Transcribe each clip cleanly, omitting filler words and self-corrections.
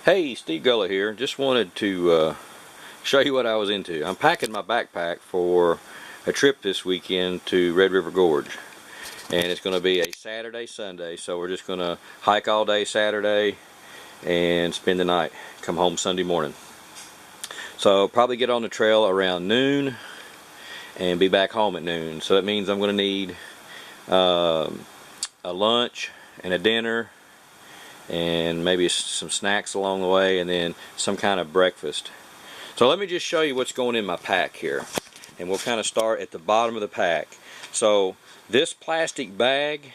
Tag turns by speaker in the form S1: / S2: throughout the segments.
S1: Hey, Steve Gullah here. Just wanted to show you what I was into. I'm packing my backpack for a trip this weekend to Red River Gorge. And it's going to be a Saturday, Sunday. So we're just going to hike all day Saturday and spend the night. Come home Sunday morning. So probably get on the trail around noon and be back home at noon. So that means I'm going to need a lunch and a dinner and maybe some snacks along the way, and then some kind of breakfast. So let me just show you what's going in my pack here, and we'll kind of start at the bottom of the pack. So this plastic bag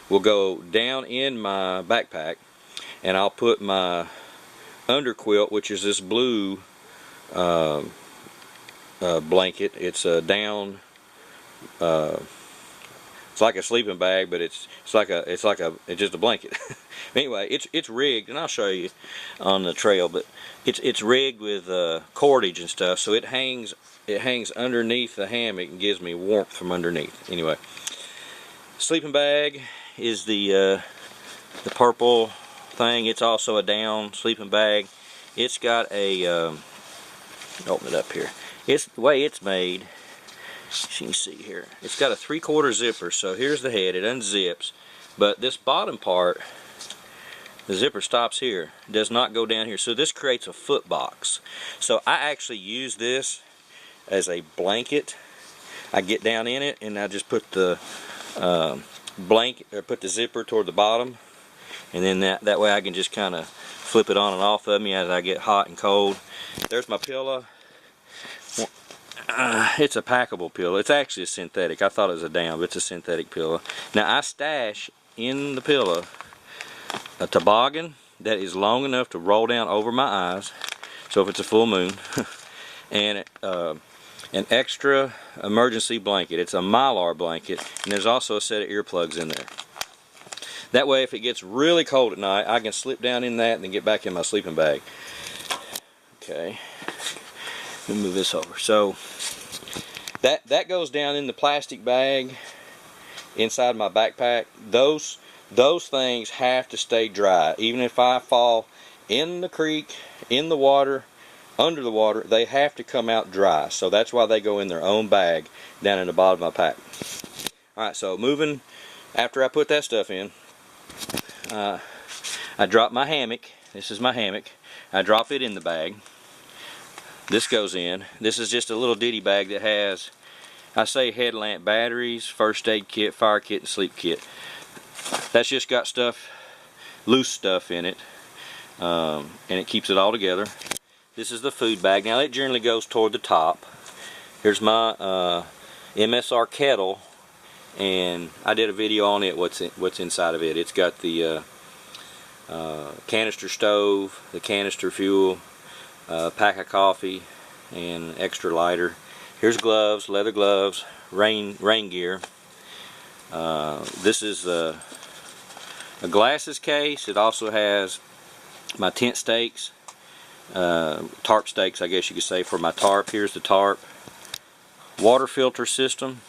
S1: will go down in my backpack, and I'll put my underquilt, which is this blue blanket. It's a down it's like a sleeping bag, but it's just a blanket. Anyway, it's rigged, and I'll show you on the trail. But it's rigged with cordage and stuff, so it hangs underneath the hammock and gives me warmth from underneath. Anyway, sleeping bag is the purple thing. It's also a down sleeping bag. It's got a open it up here. It's the way it's made. As you can see here, it's got a 3/4 zipper. So here's the head, it unzips, but this bottom part, the zipper stops here, it does not go down here. So this creates a foot box. So I actually use this as a blanket. I get down in it and I just put the blanket, or put the zipper toward the bottom, and then that way I can just kind of flip it on and off of me as I get hot and cold. There's my pillow. It's a packable pillow. It's actually a synthetic. I thought it was a down, but it's a synthetic pillow. Now I stash in the pillow a toboggan that is long enough to roll down over my eyes, so if it's a full moon, and an extra emergency blanket. It's a Mylar blanket, and there's also a set of earplugs in there. That way, if it gets really cold at night, I can slip down in that and then get back in my sleeping bag. Okay. Let me move this over. So that goes down in the plastic bag inside my backpack. Those things have to stay dry. Even if I fall in the creek, in the water, under the water, they have to come out dry. So that's why they go in their own bag down in the bottom of my pack. Alright, so moving, after I put that stuff in, I drop my hammock. This is my hammock. I drop it in the bag. This goes in. This is just a little ditty bag that has, I say, headlamp batteries, first aid kit, fire kit, and sleep kit. That's just got stuff, loose stuff in it, and it keeps it all together. This is the food bag. Now it generally goes toward the top. Here's my MSR kettle, and I did a video on it. What's inside of it? It's got the canister stove, the canister fuel, pack of coffee, and extra lighter. Here's gloves, leather gloves, rain gear. This is a glasses case. It also has my tent stakes, tarp stakes, I guess you could say, for my tarp. Here's the tarp. Water filter system,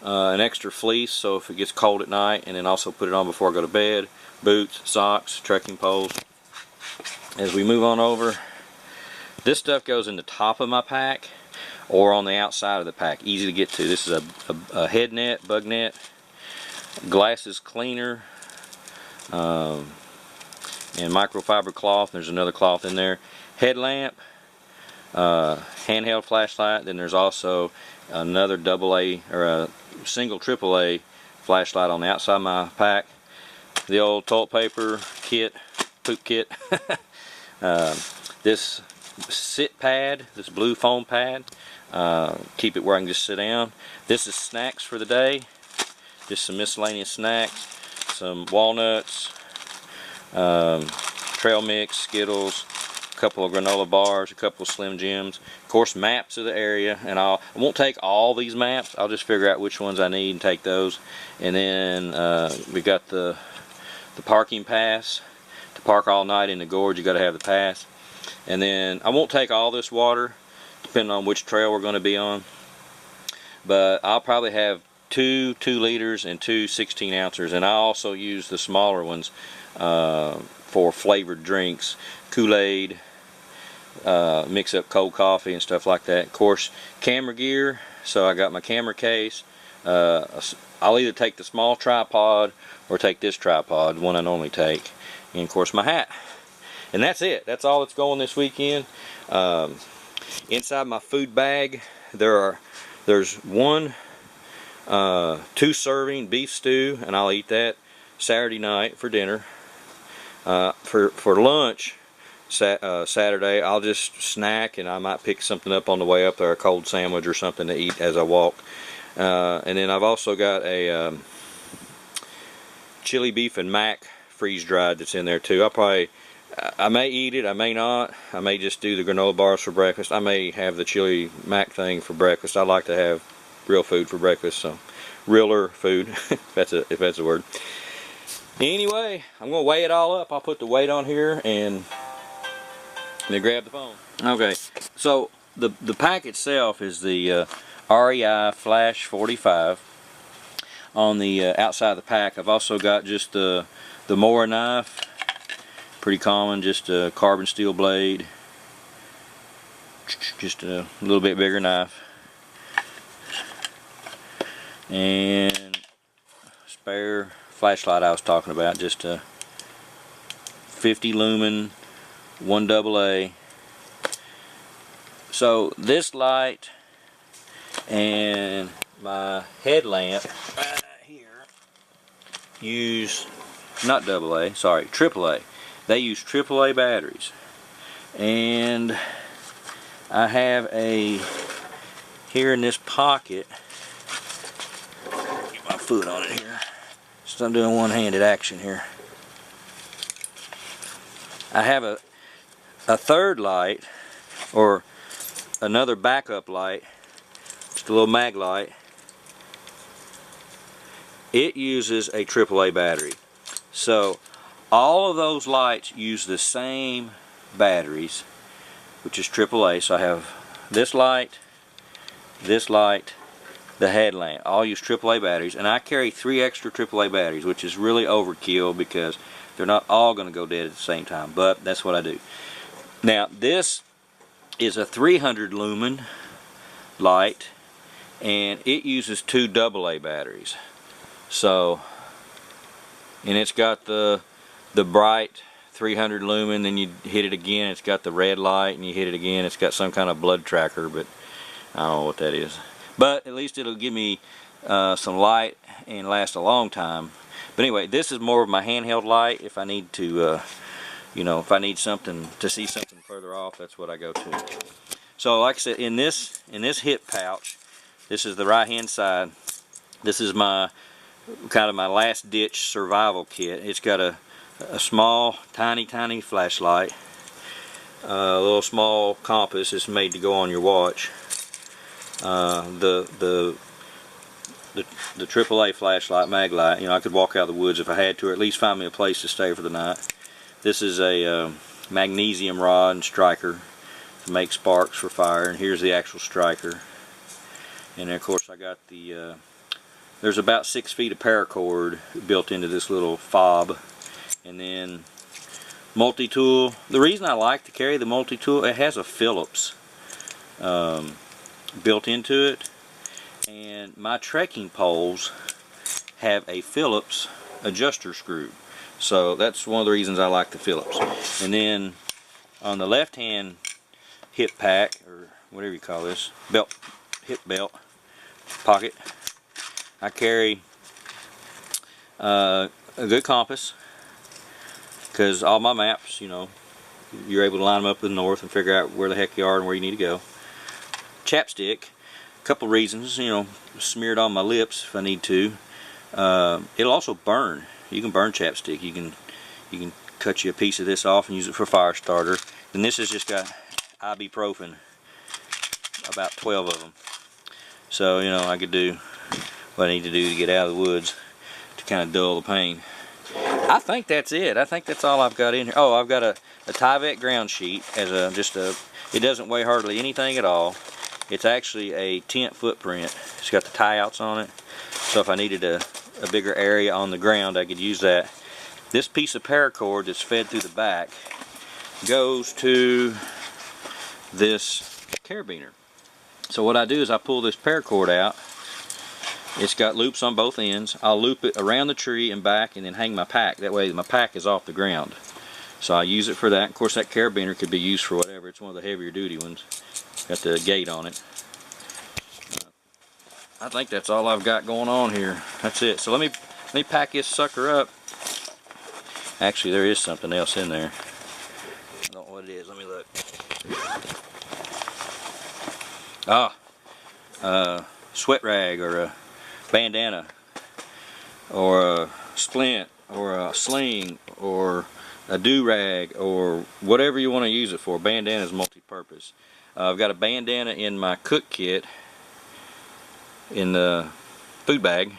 S1: an extra fleece so if it gets cold at night, and then also put it on before I go to bed. Boots, socks, trekking poles. As we move on over, this stuff goes in the top of my pack or on the outside of the pack, easy to get to. This is a head net, bug net, glasses cleaner, and microfiber cloth. There's another cloth in there. Headlamp, handheld flashlight. Then there's also another AA or a single AAA flashlight on the outside of my pack. The old toilet paper kit, poop kit. This sit pad, this blue foam pad, keep it where I can just sit down. This is snacks for the day, just some miscellaneous snacks, some walnuts, trail mix, Skittles, a couple of granola bars, a couple of Slim Jims, of course maps of the area, and I won't take all these maps. I'll just figure out which ones I need and take those. And then we got the parking pass. To park all night in the gorge, you got to have the pass. And then I won't take all this water, depending on which trail we're going to be on, but I'll probably have two 2-liters and two 16-ounces, and I also use the smaller ones for flavored drinks, Kool-Aid, mix up cold coffee and stuff like that. Of course, camera gear, so I got my camera case. I'll either take the small tripod or take this tripod, the one I normally take, and of course my hat. And that's it. That's all that's going this weekend. Inside my food bag, there's one 2-serving beef stew, and I'll eat that Saturday night for dinner. For lunch Saturday, I'll just snack, and I might pick something up on the way up there, a cold sandwich or something to eat as I walk. And then I've also got a chili beef and mac freeze dried that's in there too. I may eat it, I may not. I may just do the granola bars for breakfast. I may have the chili mac thing for breakfast. I like to have real food for breakfast, so realer food, if that's a word. Anyway, I'm gonna weigh it all up. I'll put the weight on here and then grab the phone. Okay, so the pack itself is the REI Flash 45. On the outside of the pack, I've also got just the Mora knife. Pretty common, just a carbon steel blade, just a little bit bigger knife, and spare flashlight I was talking about, just a 50 lumen 1AA. So this light and my headlamp right here use not AA, sorry, AAA. They use AAA batteries, and I have here in this pocket, get my foot on it here, so I'm doing one-handed action here. I have a third light, or another backup light, just a little mag light. It uses a AAA battery. So all of those lights use the same batteries, which is AAA. So I have this light, the headlamp. All use AAA batteries, and I carry 3 extra AAA batteries, which is really overkill because they're not all going to go dead at the same time, but that's what I do. Now this is a 300 lumen light, and it uses 2 AA batteries. So, and it's got the bright 300 lumen, then you hit it again, it's got the red light, and you hit it again, it's got some kind of blood tracker, but I don't know what that is. But at least it'll give me some light and last a long time. But anyway, this is more of my handheld light. If I need to, you know, if I need something to see something further off, that's what I go to. So like I said, in this hip pouch, this is the right hand side. This is my kind of my last ditch survival kit. It's got a small, tiny flashlight, a little small compass. It's made to go on your watch. The AAA flashlight, mag light. You know, I could walk out of the woods if I had to, or at least find me a place to stay for the night. This is a magnesium rod and striker to make sparks for fire, and here's the actual striker. And then of course I got the there's about 6 feet of paracord built into this little fob. And then multi-tool. The reason I like to carry the multi-tool, it has a Phillips built into it, and my trekking poles have a Phillips adjuster screw. So that's one of the reasons I like the Phillips. And then on the left hand hip pack, or whatever you call this, belt, hip belt pocket, I carry a good compass, because all my maps, you know, you're able to line them up with the north and figure out where the heck you are and where you need to go. Chapstick, a couple reasons, you know, smear it on my lips if I need to. It'll also burn. You can burn chapstick. You can cut you a piece of this off and use it for fire starter. And this has just got ibuprofen, about 12 of them. So, you know, I could do what I need to do to get out of the woods to kind of dull the pain. I think that's it. I think that's all I've got in here. Oh, I've got a Tyvek ground sheet as it doesn't weigh hardly anything at all. It's actually a tent footprint. It's got the tie outs on it. So if I needed a bigger area on the ground, I could use that. This piece of paracord that's fed through the back goes to this carabiner. So what I do is I pull this paracord out. It's got loops on both ends. I'll loop it around the tree and back and then hang my pack. That way my pack is off the ground. So I use it for that. Of course that carabiner could be used for whatever. It's one of the heavier duty ones. Got the gate on it. I think that's all I've got going on here. That's it. So let me pack this sucker up. Actually, there is something else in there. I don't know what it is. Let me look. Sweat rag or a bandana or a splint or a sling or a do-rag or whatever you want to use it for. Bandana is multi-purpose. I've got a bandana in my cook kit in the food bag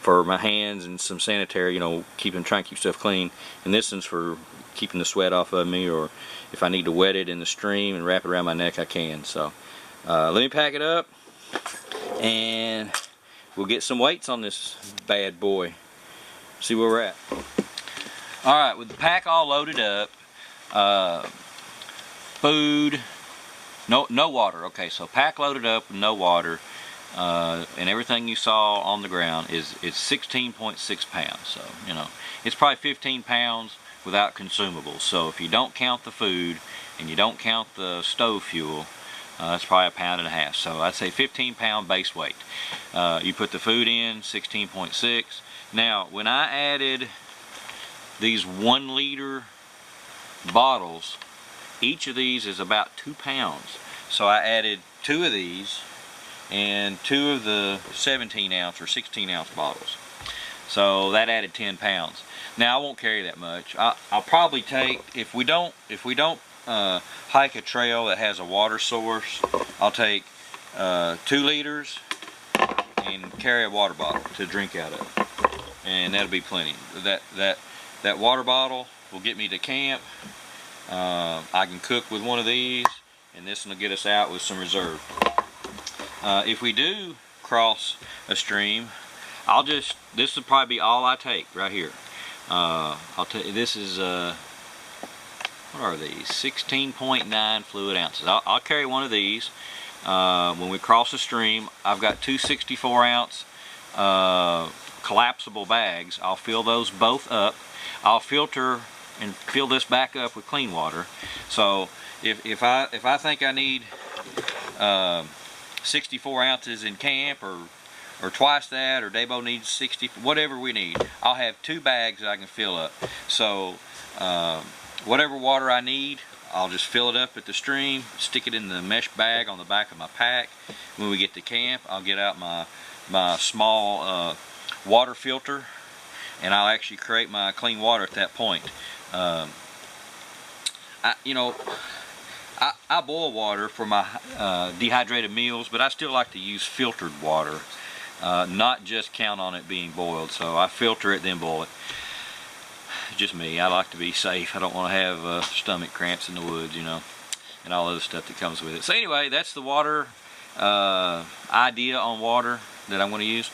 S1: for my hands and some sanitary, you know, trying to keep stuff clean. And this one's for keeping the sweat off of me, or if I need to wet it in the stream and wrap it around my neck, I can. So let me pack it up and we'll get some weights on this bad boy. See where we're at. Alright, with the pack all loaded up, food, no water. Okay, so pack loaded up with no water, and everything you saw on the ground it's 16.6 pounds. So, you know, it's probably 15 pounds without consumables. So if you don't count the food and you don't count the stove fuel, that's probably 1.5 pounds. So I'd say 15-pound base weight. You put the food in, 16.6. Now, when I added these 1-liter bottles, each of these is about 2 pounds. So I added 2 of these and 2 of the 17-ounce or 16-ounce bottles. So that added 10 pounds. Now I won't carry that much. I'll probably take, if we don't hike a trail that has a water source, I'll take 2 liters and carry a water bottle to drink out of, and that'll be plenty. That water bottle will get me to camp. I can cook with one of these, and this one will get us out with some reserve. If we do cross a stream, this will probably be all I take right here. This is what are these? 16.9 fluid ounces. I'll carry one of these when we cross a stream. I've got 2 64-ounce collapsible bags. I'll fill those both up. I'll filter and fill this back up with clean water. So if I think I need 64 ounces in camp, or twice that, or Dabo needs 60, whatever we need, I'll have 2 bags that I can fill up. So whatever water I need, I'll just fill it up at the stream, stick it in the mesh bag on the back of my pack. When we get to camp, I'll get out my small water filter, and I'll actually create my clean water at that point. I boil water for my dehydrated meals, but I still like to use filtered water, not just count on it being boiled. So I filter it, then boil it. Just me. I like to be safe. I don't want to have stomach cramps in the woods, you know, and all other stuff that comes with it. So anyway, that's the water idea on water that I'm going to use.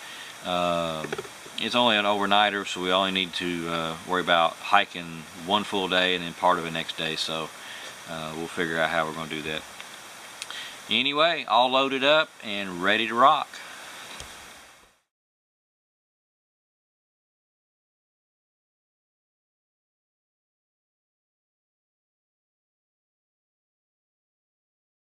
S1: It's only an overnighter, so we only need to worry about hiking 1 full day and then part of it next day. So we'll figure out how we're going to do that. Anyway, all loaded up and ready to rock.